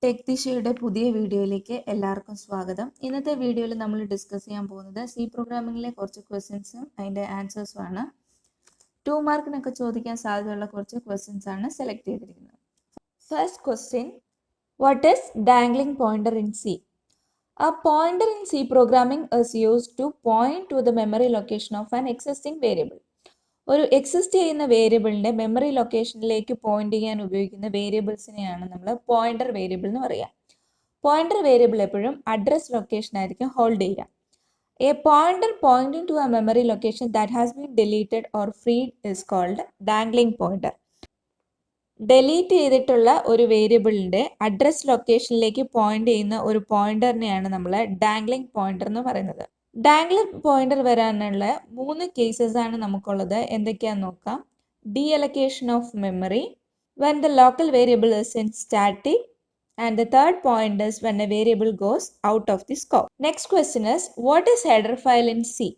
Tech ദിശയുടെ പുതിയ വീഡിയോയിലേക്ക് എല്ലാവർക്കും സ്വാഗതം. ഇന്നത്തെ വീഡിയോയിൽ നമ്മൾ ഡിസ്കസ് ചെയ്യാൻ പോകുന്നത് സി പ്രോഗ്രാമിംഗിലെ കുറച്ച് ക്വസ്റ്റ്യൻസും അതിൻ്റെ ആൻസേഴ്സും ആണ്. 2 മാർക്കിനൊക്കെ ചോദിക്കാൻ സാധ്യതയുള്ള കുറച്ച് ക്വസ്റ്റ്യൻസ് ആണ് സെലക്ട് ചെയ്തിരിക്കുന്നത്. First question, what is dangling pointer in C? A pointer in C programming is used to point to the memory location of an existing variable. ഒരു എക്സിസ്റ്റ് ചെയ്യുന്ന വേരിയബിളിൻ്റെ മെമ്മറി ലൊക്കേഷനിലേക്ക് പോയിന്റ് ചെയ്യാൻ ഉപയോഗിക്കുന്ന വേരിയബിൾസിനെയാണ് നമ്മൾ പോയിന്റർ വേരിയബിൾ എന്ന് പറയുക. Pointer variable എപ്പോഴും address location ആയിരിക്കും hold ചെയ്യുക. A pointer pointing to a memory location that has been deleted or freed is called dangling pointer. Delete ചെയ്തിട്ടുള്ള ഒരു വേരിയബിളിൻ്റെ അഡ്രസ് ലൊക്കേഷനിലേക്ക് പോയിന്റ് ചെയ്യുന്ന ഒരു പോയിന്ററിനെയാണ് നമ്മൾ ഡാംഗ്ലിംഗ് പോയിന്റർ എന്ന് പറയുന്നത്. ഡാംഗ്ലിംഗ് പോയിന്റർ വരാനുള്ള 3 കേസസ് ആണ് നമുക്കുള്ളത്. എന്തൊക്കെയാണെന്ന് നോക്കാം. D allocation of memory, when the local variable is in static, and the third point is when A variable goes out of the scope. Next question is, what is header file in C?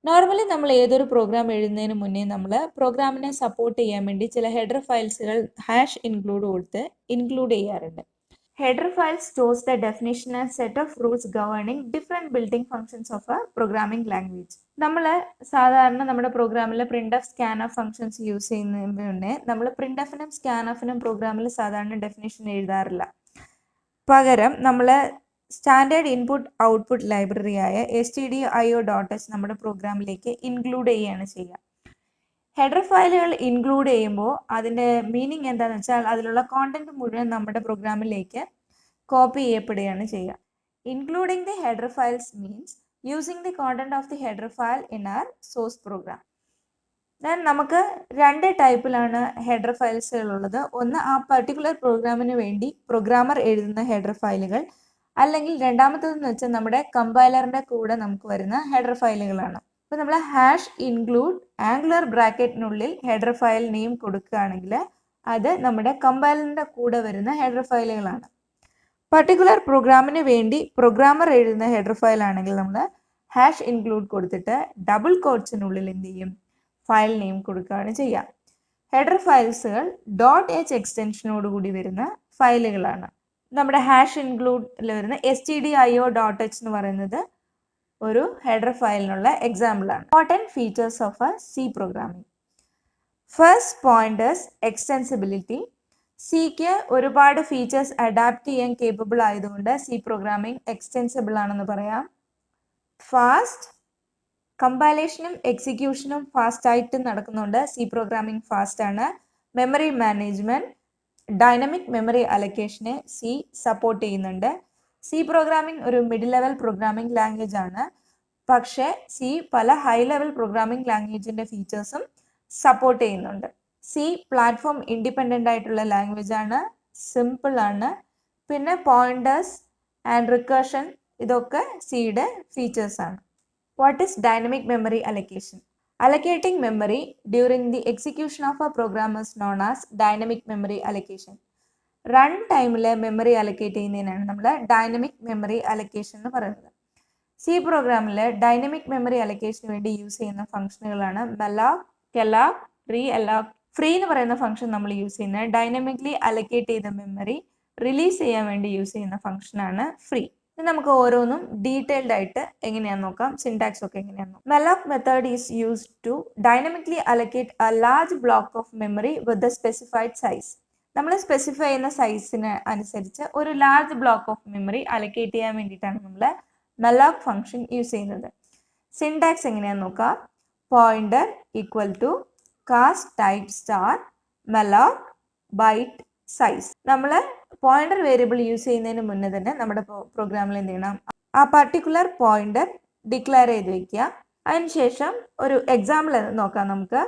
Normally നമ്മൾ ഏതൊരു programme എഴുതുന്നതിന് മുന്നേ നമ്മൾ പ്രോഗ്രാമിനെ support ചെയ്യാൻ വേണ്ടി ചില header ഫയൽസുകൾ hash include കൊടുത്ത് ഇൻക്ലൂഡ് ചെയ്യാറുണ്ട്. Header file stores the definition and set of rules governing different building functions of A programming language. നമ്മൾ സാധാരണ നമ്മുടെ പ്രോഗ്രാമിൽ print F scan of functions use ചെയ്യുന്നതിന് മുന്നേ നമ്മൾ പ്രിന്റ് എഫിനും സ്കാൻ ഓഫിനും പ്രോഗ്രാമിൽ സാധാരണ ഡെഫിനിഷൻ എഴുതാറില്ല. പകരം നമ്മൾ സ്റ്റാൻഡേർഡ് ഇൻപുട്ട് ഔട്ട്പുട്ട് ലൈബ്രറിയായ stdio.h നമ്മുടെ പ്രോഗ്രാമിലേക്ക് ഇൻക്ലൂഡ് ചെയ്യുകയാണ് ചെയ്യുക. ഹെഡർ ഫയലുകൾ ഇൻക്ലൂഡ് ചെയ്യുമ്പോൾ അതിൻ്റെ മീനിങ് എന്താണെന്ന് വെച്ചാൽ അതിലുള്ള കോണ്ടന്റ് മുഴുവൻ നമ്മുടെ പ്രോഗ്രാമിലേക്ക് കോപ്പി ചെയ്യപ്പെടുകയാണ് ചെയ്യുക. Including the header files means using the content of the header file in our source program. Then നമുക്ക് 2 ടൈപ്പിലാണ് ഹെഡർ ഫയൽസുകൾ ഉള്ളത്. ഒന്ന് ആ പർട്ടിക്കുലർ പ്രോഗ്രാമിന് വേണ്ടി പ്രോഗ്രാമർ എഴുതുന്ന ഹെഡർ ഫയലുകൾ, അല്ലെങ്കിൽ രണ്ടാമത്തേതെന്ന് വെച്ചാൽ നമ്മുടെ കമ്പൈലറിൻ്റെ കൂടെ നമുക്ക് വരുന്ന ഹെഡർ ഫയലുകളാണ്. ഇപ്പോൾ നമ്മൾ ഹാഷ് ഇൻക്ലൂഡ് ആംഗുലർ ബ്രാക്കറ്റിനുള്ളിൽ ഹെഡർ ഫയൽ നെയിം കൊടുക്കുകയാണെങ്കിൽ അത് നമ്മുടെ കമ്പൈലറിൻ്റെ കൂടെ വരുന്ന ഹെഡർ ഫയലുകളാണ്. പർട്ടിക്കുലർ പ്രോഗ്രാമിന് വേണ്ടി പ്രോഗ്രാമർ എഴുതുന്ന ഹെഡർ ഫയൽ ആണെങ്കിൽ നമ്മൾ ഹാഷ് ഇൻക്ലൂഡ് കൊടുത്തിട്ട് ഡബിൾ കോട്ട്സിനുള്ളിൽ എന്ത് ചെയ്യും, ഫയൽ നെയിം കൊടുക്കുകയാണ് ചെയ്യുക. ഹെഡർ ഫയൽസുകൾ .h എക്സ്റ്റൻഷനോടുകൂടി വരുന്ന ഫയലുകളാണ്. നമ്മുടെ ഹാഷ് ഇൻക്ലൂഡിൽ വരുന്ന stdio.h എന്ന് പറയുന്നത് ഒരു ഹെഡർ ഫയലിനുള്ള എക്സാമ്പിളാണ്. Important features of a C programming. First pointers extensibility. സിക്ക് ഒരുപാട് ഫീച്ചേഴ്സ് അഡാപ്റ്റ് ചെയ്യാൻ കേപ്പബിൾ ആയതുകൊണ്ട് സി പ്രോഗ്രാമിംഗ് എക്സ്റ്റൻസിബിൾ ആണെന്ന് പറയാം. ഫാസ്റ്റ്, കമ്പൈലേഷനും എക്സിക്യൂഷനും ഫാസ്റ്റ് ആയിട്ട് നടക്കുന്നുണ്ട്. സി പ്രോഗ്രാമിംഗ് ഫാസ്റ്റ് ആണ്. മെമ്മറി മാനേജ്മെന്റ്, ഡൈനമിക് മെമ്മറി അലൊക്കേഷനെ സി സപ്പോർട്ട് ചെയ്യുന്നുണ്ട്. സി പ്രോഗ്രാമിംഗ് ഒരു മിഡിൽ ലെവൽ പ്രോഗ്രാമിംഗ് ലാംഗ്വേജ് ആണ്. പക്ഷേ സി പല ഹൈ ലെവൽ പ്രോഗ്രാമിംഗ് ലാംഗ്വേജിൻ്റെ ഫീച്ചേഴ്സും സപ്പോർട്ട് ചെയ്യുന്നുണ്ട്. സി പ്ലാറ്റ്ഫോം ഇൻഡിപെൻഡൻ്റ് ആയിട്ടുള്ള ലാംഗ്വേജ് ആണ്, സിമ്പിൾ ആണ്. പിന്നെ പോയിന്റേഴ്സ് ആൻഡ് റിക്കർഷൻ ഇതൊക്കെ സിയുടെ ഫീച്ചേഴ്സ് ആണ്. What is dynamic memory allocation? Allocating memory during the execution of a program is known as dynamic memory allocation. Run ടൈമിൽ മെമ്മറി അലൊക്കേറ്റ് ചെയ്യുന്നതിനാണ് നമ്മൾ ഡൈനമിക് മെമ്മറി അലൊക്കേഷൻ എന്ന് പറയുന്നത്. സി പ്രോഗ്രാമിൽ ഡൈനമിക് മെമ്മറി അലൊക്കേഷന് വേണ്ടി യൂസ് ചെയ്യുന്ന ഫംഗ്ഷനുകളാണ് malloc, kelloc, free-alloc. ഫ്രീ എന്ന് പറയുന്ന ഫംഗ്ഷൻ നമ്മൾ യൂസ് ചെയ്യുന്നത് ഡൈനമിക്കലി അലൊക്കേറ്റ് ചെയ്ത മെമ്മറി റിലീസ് ചെയ്യാൻ വേണ്ടി യൂസ് ചെയ്യുന്ന ഫംഗ്ഷനാണ് ഫ്രീ. നമുക്ക് ഓരോന്നും ഡീറ്റെയിൽഡ് ആയിട്ട് എങ്ങനെയാന്ന് നോക്കാം, സിൻടാക്സ് ഒക്കെ എങ്ങനെയാന്ന്. malloc method is used to dynamically allocate a large block of memory with the specified size. നമ്മൾ സ്പെസിഫൈ ചെയ്യുന്ന സൈസിന് അനുസരിച്ച് ഒരു large block of memory allocate ചെയ്യാൻ വേണ്ടിയിട്ടാണ് നമ്മൾ malloc ഫംഗ്ഷൻ യൂസ് ചെയ്യുന്നത്. സിൻടാക്സ് എങ്ങനെയാന്ന് നോക്കാം. Pointer equal to cast type star malloc byte size. നമ്മൾ പോയിന്റർ വേരിയബിൾ യൂസ് ചെയ്യുന്നതിന് മുന്നേ തന്നെ നമ്മുടെ പ്രോഗ്രാമിൽ എന്ത് ചെയ്യണം, ആ പർട്ടിക്കുലർ പോയിന്റർ ഡിക്ലെയർ ചെയ്ത് വെക്കുക. അതിനുശേഷം ഒരു എക്സാമ്പിൾ നോക്കാം നമുക്ക്.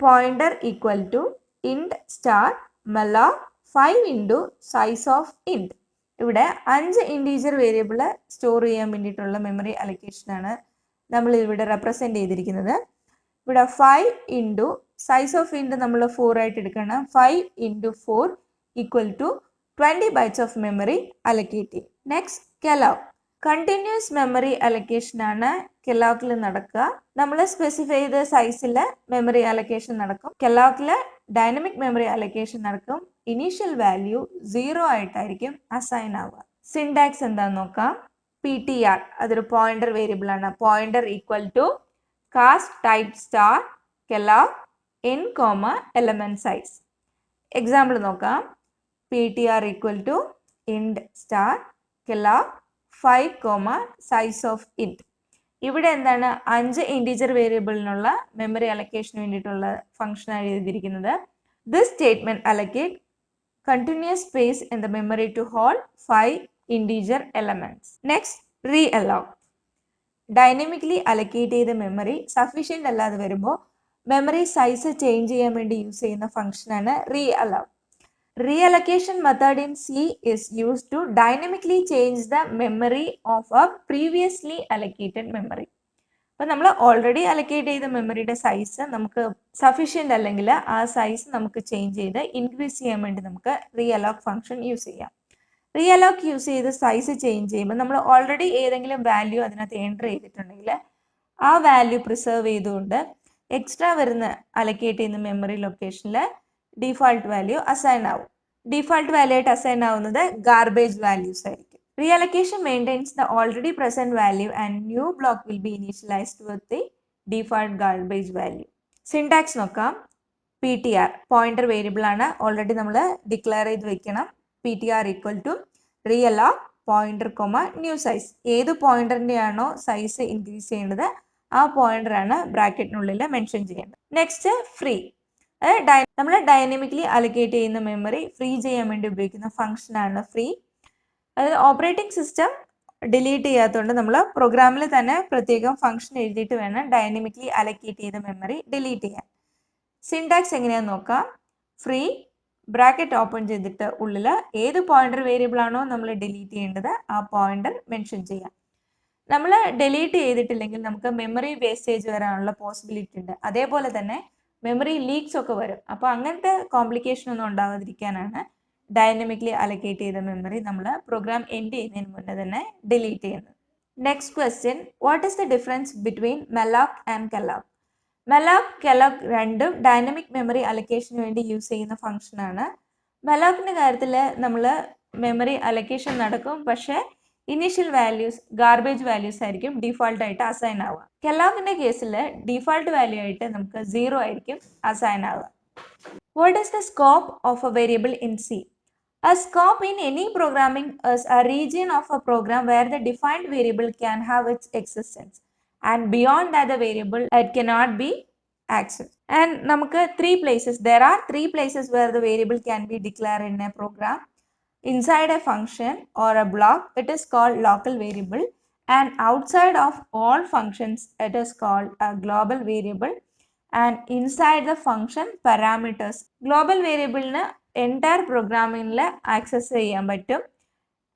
പോയിന്റർ ഈക്വൽ ടു ഇൻഡ് star malloc 5 into size of ഇൻഡ്. ഇവിടെ 5 ഇൻറ്റീജർ വേരിയബിൾ സ്റ്റോർ ചെയ്യാൻ വേണ്ടിയിട്ടുള്ള മെമ്മറി അലൊക്കേഷനാണ് നമ്മൾ ഇവിടെ റെപ്രസെൻറ്റ് ചെയ്തിരിക്കുന്നത്. ഇവിടെ 5 ഇൻറ്റു സൈസ് ഓഫ് ഇൻഡ് നമ്മൾ 4 ആയിട്ട് എടുക്കണം. 5 into 4 equal to 20 bytes of memory allocate ചെയ്യും. Next kelloc. Continuous memory allocation ആണ് kelloc നടക്കുക. നമ്മൾ സ്പെസിഫൈ ചെയ്ത സൈസിൽ മെമ്മറി അലൊക്കേഷൻ നടക്കും. kelloc ഡൈനമിക് മെമ്മറി അലൊക്കേഷൻ നടക്കും. ഇനീഷ്യൽ വാല്യൂ 0 ആയിട്ടായിരിക്കും അസൈൻ ആവുക. സിൻടാക്സ് എന്താന്ന് നോക്കാം. PTR അതൊരു പോയിന്റർ വേരിയബിൾ ആണ്. Pointer equal to cast type star calloc n, element size. Example നോക്കാം. PTR equal to int star calloc 5, size of int. ഇവിടെ എന്താണ് 5 ഇൻറ്റിജർ വേരിയബിളിനുള്ള മെമ്മറി അലൊക്കേഷന് വേണ്ടിയിട്ടുള്ള ഫംഗ്ഷനാണ് എഴുതിയിരിക്കുന്നത്. This statement allocate continuous space in the memory to hold 5 integer elements. Next realloc. Dynamically allocate ചെയ്ത memory sufficient അല്ലാതെ വരുമ്പോൾ memory size change ചെയ്യാൻ വേണ്ടി യൂസ് ചെയ്യുന്ന ഫംഗ്ഷനാണ് റീഅലോഗ്. Reallocation method in C is used to dynamically change the memory of a previously allocated memory. അപ്പോൾ നമ്മൾ already allocate ചെയ്ത മെമ്മറിയുടെ സൈസ് നമുക്ക് സഫീഷ്യൻ്റ് അല്ലെങ്കിൽ ആ സൈസ് നമുക്ക് ചേഞ്ച് ചെയ്ത് ഇൻക്രീസ് ചെയ്യാൻ വേണ്ടി നമുക്ക് റീഅലോഗ് ഫംഗ്ഷൻ യൂസ് ചെയ്യാം. റീഅലോഗ് യൂസ് ചെയ്ത് സൈസ് ചേഞ്ച് ചെയ്യുമ്പോൾ നമ്മൾ ഓൾറെഡി ഏതെങ്കിലും വാല്യൂ അതിനകത്ത് എൻ്റർ ചെയ്തിട്ടുണ്ടെങ്കിൽ ആ വാല്യൂ പ്രിസർവ് ചെയ്തുകൊണ്ട് എക്സ്ട്രാ വരുന്ന അലൊക്കേറ്റ് ചെയ്യുന്ന മെമ്മറി ലൊക്കേഷനിൽ ഡിഫോൾട്ട് വാല്യൂ അസൈൻ ആവും. ഡിഫോൾട്ട് വാല്യൂ ആയിട്ട് അസൈൻ ആവുന്നത് ഗാർബേജ് വാല്യൂസ് ആയിരിക്കും. Reallocation maintains the already present value and new block will be initialized with the default garbage value. Syntax നോക്കാം. PTR pointer variable ആണ്. Already നമ്മൾ declare ചെയ്ത് വെക്കണം. PTR equal to realloc pointer new size. ഏത് പോയിന്ററിന്റെ ആണോ size increase ചെയ്യേണ്ടത് ആ പോയിന്റർ ആണ് ബ്രാക്കറ്റിനുള്ളിൽ മെൻഷൻ ചെയ്യേണ്ടത്. Next free. നമ്മൾ ഡൈനാമിക്കലി അലൊക്കേറ്റ് ചെയ്യുന്ന മെമ്മറി ഫ്രീ ചെയ്യാൻ വേണ്ടി ഉപയോഗിക്കുന്ന ഫംഗ്ഷനാണ് ഫ്രീ. അതായത് ഓപ്പറേറ്റിംഗ് സിസ്റ്റം ഡിലീറ്റ് ചെയ്യാത്തതുകൊണ്ട് നമ്മൾ പ്രോഗ്രാമിൽ തന്നെ പ്രത്യേകം ഫംഗ്ഷൻ എഴുതിയിട്ട് വേണം ഡൈനാമിക്കലി അലൊക്കേറ്റ് ചെയ്ത മെമ്മറി ഡിലീറ്റ് ചെയ്യാൻ. സിൻടാക്സ് എങ്ങനെയാണെന്ന് നോക്കാം. ഫ്രീ ബ്രാക്കറ്റ് ഓപ്പൺ ചെയ്തിട്ട് ഉള്ളിൽ ഏത് പോയിന്റർ വേരിയബിൾ ആണോ നമ്മൾ ഡിലീറ്റ് ചെയ്യേണ്ടത് ആ പോയിന്റർ മെൻഷൻ ചെയ്യാം. നമ്മൾ ഡിലീറ്റ് ചെയ്തിട്ടില്ലെങ്കിൽ നമുക്ക് മെമ്മറി വേസ്റ്റേജ് വരാനുള്ള പോസിബിലിറ്റി ഉണ്ട്. അതേപോലെ തന്നെ മെമ്മറി ലീക്സ് ഒക്കെ വരും. അപ്പോൾ അങ്ങനത്തെ കോംപ്ലിക്കേഷൻ ഒന്നും ഉണ്ടാവാതിരിക്കാനാണ് ഡൈനാമിക്കലി അലൊക്കേറ്റ് ചെയ്ത മെമ്മറി നമ്മൾ പ്രോഗ്രാം എൻഡ് ചെയ്യുന്നതിന് മുന്നേ തന്നെ ഡിലീറ്റ് ചെയ്യുന്നത്. Next question, what is the difference between malloc and calloc? Malloc calloc രണ്ടും ഡൈനാമിക് മെമ്മറി അലൊക്കേഷന് വേണ്ടി യൂസ് ചെയ്യുന്ന ഫംഗ്ഷനാണ്. മെലോക്കിൻ്റെ കാര്യത്തിൽ നമ്മൾ മെമ്മറി അലൊക്കേഷൻ നടക്കും, പക്ഷേ ഇനീഷ്യൽ വാല്യൂസ് ഗാർബേജ് വാല്യൂസ് ആയിരിക്കും ഡിഫോൾട്ട് ആയിട്ട് അസൈൻ ആവുക. കെലോഗിന്റെ കേസിൽ ഡിഫോൾട്ട് വാല്യൂ ആയിട്ട് നമുക്ക് 0 ആയിരിക്കും അസൈൻ ആവുക. What is the scope of A variable in C? A scope in any programming is a region of a program where the defined variable can have its existence, and beyond that the variable it cannot be accessed. And നമുക്ക് there are three places where the variable can be declared in a program. Inside a function or a block, it is called local variable, and outside of all functions, it is called a global variable, and inside the function parameters. Global variable ന് entire പ്രോഗ്രാമിങ്ങിൽ access ചെയ്യാൻ പറ്റും.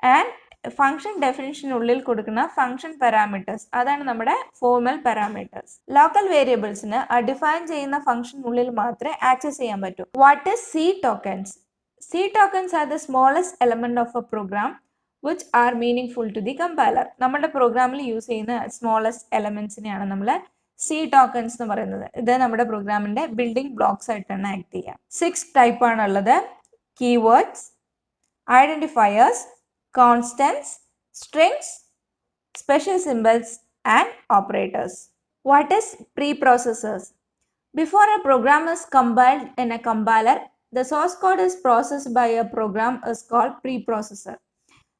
And function ഡെഫിനിഷനുള്ളിൽ കൊടുക്കുന്ന function parameters അതാണ് നമ്മുടെ formal parameters. Local വേരിയബിൾസിന് define ചെയ്യുന്ന ഫംഗ്ഷനുള്ളിൽ മാത്രമേ access ചെയ്യാൻ പറ്റൂ. What is C tokens? C tokens are the smallest element of a program which are meaningful to the compiler. നമ്മുടെ പ്രോഗ്രാമിൽ യൂസ് ചെയ്യുന്ന സ്മോളസ്റ്റ് എലമെന്റ്സിനെയാണ് നമ്മൾ C tokens എന്ന് പറയുന്നത്. ഇത് നമ്മുടെ പ്രോഗ്രാമിന്റെ ബിൽഡിംഗ് ബ്ലോക്സ് ആയിട്ടാണ് ആക്ട് ചെയ്യുക. 6 ടൈപ്പ് ആണുള്ളത്. Keywords, identifiers, constants, strings, special symbols and operators. What is preprocessors? Before a program is compiled in a compiler, the source code is processed by a program is called preprocessor,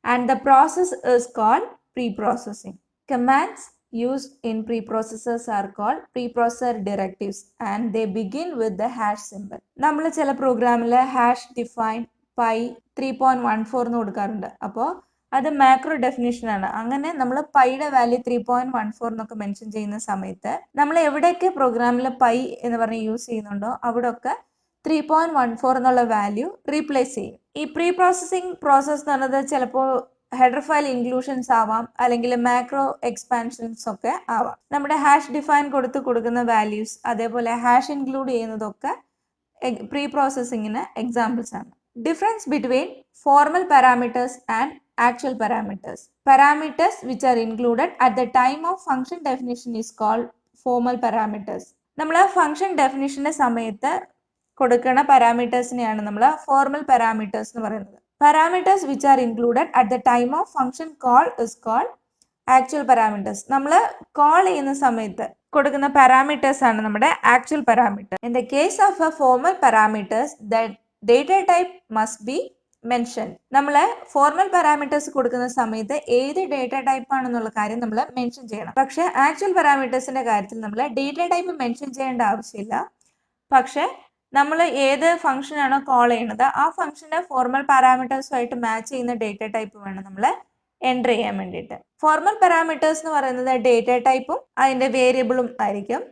and the process is called preprocessing. Commands used in preprocessors are called preprocessor directives, and they begin with the hash symbol. നമ്മൾ ചില പ്രോഗ്രാമിൽ hash define pi 3.14 എന്ന് കൊടുക്കാറുണ്ട്. അപ്പോൾ അത് macro definition ആണ്. അങ്ങനെ നമ്മൾ പൈയുടെ വാല്യൂ 3.14 എന്നൊക്കെ മെൻഷൻ ചെയ്യുന്ന സമയത്ത് നമ്മൾ എവിടെയൊക്കെ പ്രോഗ്രാമിൽ പൈ എന്ന് പറഞ്ഞ് യൂസ് ചെയ്യുന്നുണ്ടോ അവിടെയൊക്കെ 3.14 എന്നുള്ള വാല്യൂ റീപ്ലേസ് ചെയ്യും. ഈ പ്രീ പ്രോസസ്സിംഗ് പ്രോസസ് എന്ന് പറയുന്നത് ചിലപ്പോൾ ഹെഡർ ഫയൽ ഇൻക്ലൂഷൻസ് ആവാം, അല്ലെങ്കിൽ മാക്രോ എക്സ്പാൻഷൻസ് ഒക്കെ ആവാം. നമ്മുടെ ഹാഷ് ഡിഫൈൻ കൊടുക്കുന്ന വാല്യൂസ് അതേപോലെ ഹാഷ് ഇൻക്ലൂഡ് ചെയ്യുന്നതൊക്കെ പ്രീ പ്രോസസ്സിങ്ങിന് എക്സാമ്പിൾസ് ആണ്. Difference between formal parameters and actual parameters. Parameters which are included at the time of function definition is called formal parameters. നമ്മൾ ഫംഗ്ഷൻ ഡെഫിനിഷന്റെ സമയത്ത് കൊടുക്കുന്ന പാരാമീറ്റേഴ്സിനെയാണ് നമ്മൾ ഫോർമൽ പാരാമീറ്റേഴ്സ് എന്ന് പറയുന്നത്. Parameters which are included at the time of function call is called actual parameters. നമ്മൾ call ചെയ്യുന്ന സമയത്ത് കൊടുക്കുന്ന പാരാമീറ്റേഴ്സ് ആണ് നമ്മുടെ actual parameter. In the case of a formal parameters the data type must be mention. നമ്മൾ ഫോർമൽ പാരാമീറ്റേഴ്സ് കൊടുക്കുന്ന സമയത്ത് ഏത് ഡേറ്റ ടൈപ്പ് ആണെന്നുള്ള കാര്യം നമ്മൾ മെൻഷൻ ചെയ്യണം. പക്ഷെ ആക്ച്വൽ പാരാമീറ്റേഴ്സിന്റെ കാര്യത്തിൽ നമ്മൾ ഡേറ്റ ടൈപ്പ് മെൻഷൻ ചെയ്യേണ്ട ആവശ്യമില്ല. പക്ഷെ നമ്മൾ ഏത് ഫംഗ്ഷൻ ആണോ കോൾ ചെയ്യുന്നത് ആ ഫംഗ്ഷന്റെ ഫോർമൽ പാരാമീറ്റേഴ്സുമായിട്ട് മാച്ച് ചെയ്യുന്ന ഡേറ്റ ടൈപ്പ് വേണം നമ്മൾ എൻ്റർ ചെയ്യാൻ വേണ്ടിയിട്ട്. ഫോർമൽ പാരാമീറ്റേഴ്സ് എന്ന് പറയുന്നത് ഡേറ്റ ടൈപ്പും അതിന്റെ വേരിയബിളും ആയിരിക്കും.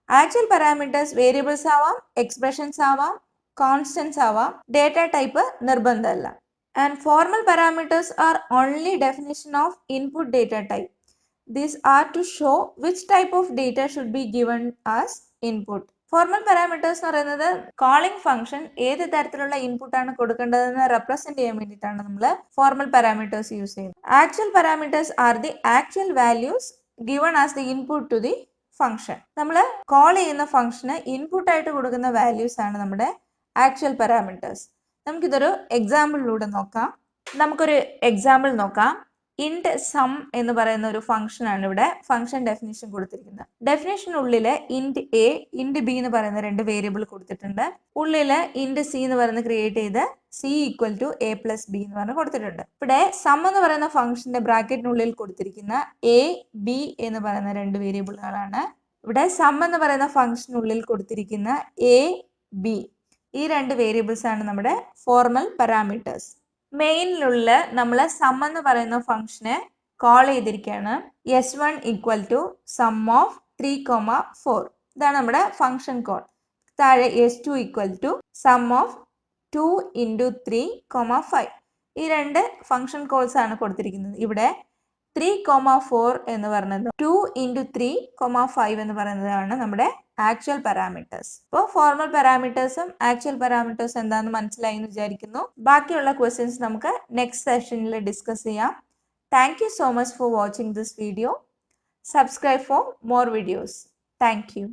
ആക്ച്വൽ പാരാമീറ്റേഴ്സ് വേരിയബിൾസ് ആവാം, എക്സ്പ്രഷൻസ് ആവാം, കോൺസ്റ്റൻസ് ആവാം. ഡേറ്റ ടൈപ്പ് നിർബന്ധമല്ല. And formal parameters are only definition of input data type. These are to show which type of data should be given as input. Formal parameters എന്ന് പറയുന്നത് calling function ഏത് തരത്തിലുള്ള input ആണ് കൊടുക്കേണ്ടതെന്ന് represent ചെയ്യാൻ വേണ്ടിയിട്ടാണ് നമ്മൾ formal parameters use ചെയ്യുന്നത്. Actual parameters are the actual values given as the input to the function. നമ്മൾ കോൾ ചെയ്യുന്ന ഫംഗ്ഷന് ഇൻപുട്ട് ആയിട്ട് കൊടുക്കുന്ന വാല്യൂസ് ആണ് നമ്മുടെ ആക്ച്വൽ പാരാമീറ്റേഴ്സ്. നമുക്കിതൊരു എക്സാമ്പിളിലൂടെ നോക്കാം. നമുക്കൊരു എക്സാമ്പിൾ നോക്കാം. ഇൻറ്റ് സം എന്ന് പറയുന്ന ഒരു ഫംഗ്ഷൻ ആണ് ഇവിടെ ഫംഗ്ഷൻ ഡെഫിനിഷൻ കൊടുത്തിരിക്കുന്നത്. ഡെഫിനിഷനുള്ളില് ഇൻറ്റ് എ, ഇൻറ്റ് ബി എന്ന് പറയുന്ന രണ്ട് വേരിയബിൾ കൊടുത്തിട്ടുണ്ട്. ഉള്ളില് ഇൻറ്റ് സി എന്ന് പറയുന്നത് ക്രിയേറ്റ് ചെയ്ത് C equal to A plus B എന്ന് പറഞ്ഞ് കൊടുത്തിട്ടുണ്ട്. ഇവിടെ സം എന്ന് പറയുന്ന ഫംഗ്ഷന്റെ ബ്രാക്കറ്റിനുള്ളിൽ കൊടുത്തിരിക്കുന്ന എ, ബി എന്ന് പറയുന്ന രണ്ട് വേരിയബിളുകളാണ്. ഇവിടെ സം എന്ന് പറയുന്ന ഫംഗ്ഷനുള്ളിൽ കൊടുത്തിരിക്കുന്ന എ, ബി ഈ രണ്ട് വേരിയബിൾസ് ആണ് നമ്മുടെ ഫോർമൽ പാരാമീറ്റേഴ്സ്. മെയിനിലുള്ള നമ്മൾ സം എന്ന് പറയുന്ന ഫംഗ്ഷനെ കോൾ ചെയ്തിരിക്കുകയാണ്. S1 equal to sum of 3,4 ഇതാണ് നമ്മുടെ ഫംഗ്ഷൻ കോൾ. താഴെ S2 equal to sum of 2 into 3,5 ഈ രണ്ട് ഫംഗ്ഷൻ കോൾസ് ആണ് കൊടുത്തിരിക്കുന്നത്. ഇവിടെ 3,4 എന്ന് പറയുന്നത് 2 ഇൻറ്റു 3,5 എന്ന് പറയുന്നതാണ് നമ്മുടെ ആക്ച്വൽ പാരാമീറ്റേഴ്സ്. അപ്പോൾ ഫോർമൽ പാരാമീറ്റേഴ്സും ആക്ച്വൽ പാരാമീറ്റേഴ്സും എന്താണെന്ന് മനസ്സിലായി എന്ന് വിചാരിക്കുന്നു. ബാക്കിയുള്ള ക്വസ്റ്റ്യൻസ് നമുക്ക് നെക്സ്റ്റ് സെഷനിൽ ഡിസ്കസ് ചെയ്യാം. Thank you so much for watching this video. Subscribe for more videos. Thank you.